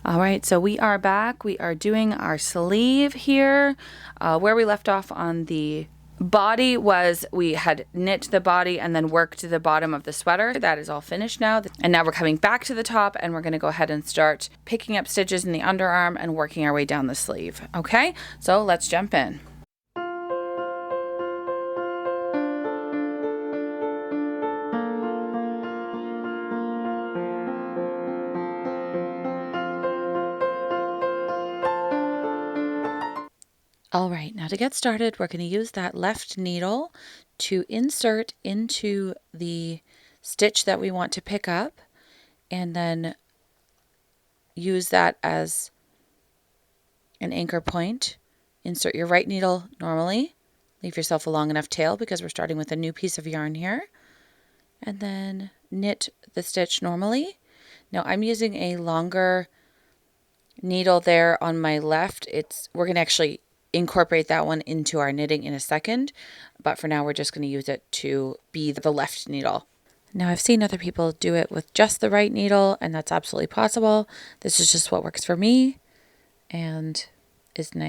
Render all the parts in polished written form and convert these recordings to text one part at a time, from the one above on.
All right, so we are back. We are doing our sleeve here. Where we left off on the body was we had knit the body and then worked the bottom of the sweater. That is all finished now. And now we're coming back to the top and we're going to go ahead and start picking up stitches in the underarm and working our way down the sleeve. Okay, so let's jump in. All right, now to get started, we're going to use that left needle to insert into the stitch that we want to pick up, and then use that as an anchor point. Insert your right needle normally. Leave yourself a long enough tail because we're starting with a new piece of yarn here. And then knit the stitch normally. Now I'm using a longer needle there on my left. We're going to actually incorporate that one into our knitting in a second, but for now we're just going to use it to be the left needle. Now I've seen other people do it with just the right needle, and that's absolutely possible. This is just what works for me and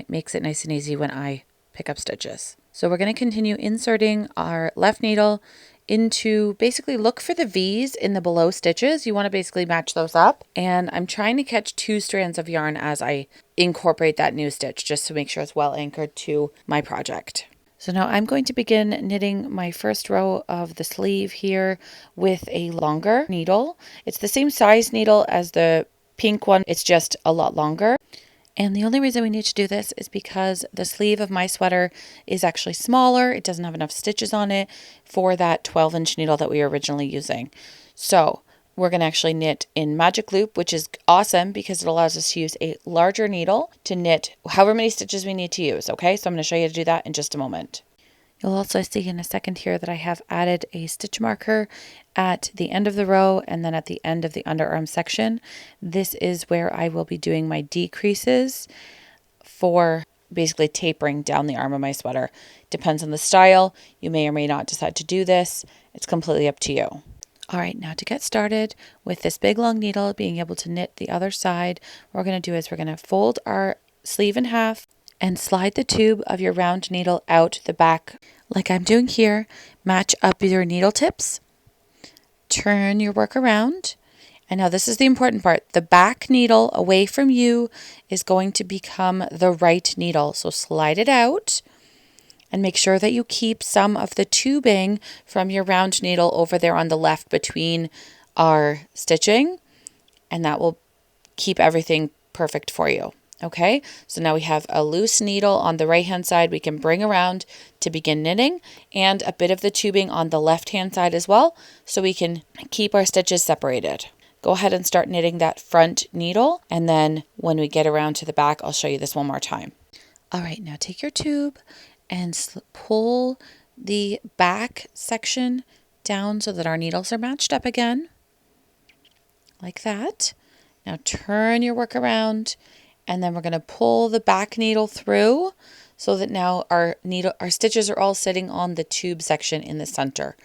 makes it nice and easy when I pick up stitches. So we're going to continue inserting our left needle into, basically look for the V's in the below stitches. You want to basically match those up. And I'm trying to catch 2 strands of yarn as I incorporate that new stitch, just to make sure it's well anchored to my project. So now I'm going to begin knitting my first row of the sleeve here with a longer needle. It's the same size needle as the pink one, it's just a lot longer. And the only reason we need to do this is because the sleeve of my sweater is actually smaller. It doesn't have enough stitches on it for that 12-inch needle that we were originally using. So we're going to actually knit in magic loop, which is awesome because it allows us to use a larger needle to knit however many stitches we need to use. Okay, so I'm going to show you how to do that in just a moment. You'll also see in a second here that I have added a stitch marker at the end of the row and then at the end of the underarm section. This is where I will be doing my decreases for basically tapering down the arm of my sweater. Depends on the style. You may or may not decide to do this. It's completely up to you. All right, now to get started with this big long needle, being able to knit the other side, what we're going to do is we're going to fold our sleeve in half and slide the tube of your round needle out the back like I'm doing here. Match up your needle tips, turn your work around, and now this is the important part. The back needle away from you is going to become the right needle. So slide it out and make sure that you keep some of the tubing from your round needle over there on the left between our stitching, and that will keep everything perfect for you. Okay, so now we have a loose needle on the right hand side we can bring around to begin knitting, and a bit of the tubing on the left hand side as well, so we can keep our stitches separated. Go ahead and start knitting that front needle, and then when we get around to the back, I'll show you this one more time. All right, now take your tube and pull the back section down so that our needles are matched up again, like that. Now turn your work around, and then we're going to pull the back needle through so that now our stitches are all sitting on the tube section in the center.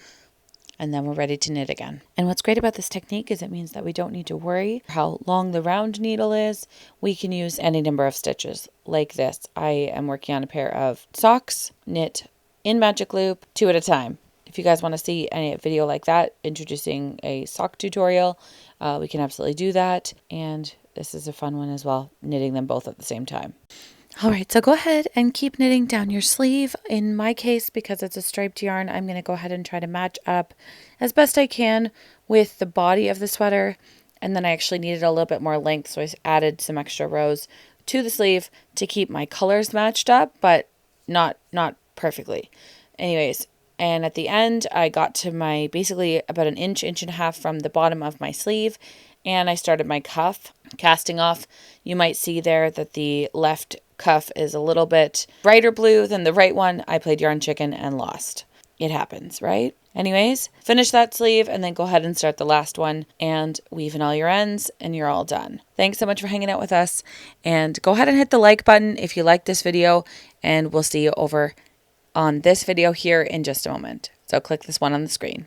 And then we're ready to knit again. And what's great about this technique is it means that we don't need to worry how long the round needle is. We can use any number of stitches like this. I am working on a pair of socks, knit in magic loop, 2 at a time. If you guys want to see any video like that, introducing a sock tutorial, we can absolutely do that. And this is a fun one as well, knitting them both at the same time. All right, so go ahead and keep knitting down your sleeve. In my case, because it's a striped yarn, I'm going to go ahead and try to match up as best I can with the body of the sweater. And then I actually needed a little bit more length, so I added some extra rows to the sleeve to keep my colors matched up, but not perfectly. Anyways, and at the end, I got to my basically about an inch and a half from the bottom of my sleeve, and I started my cuff casting off. You might see there that the left cuff is a little bit brighter blue than the right one. I played yarn chicken and lost. It happens, right? Anyways, finish that sleeve and then go ahead and start the last one and weave in all your ends and you're all done. Thanks so much for hanging out with us, and go ahead and hit the like button if you like this video, and we'll see you over on this video here in just a moment. So click this one on the screen.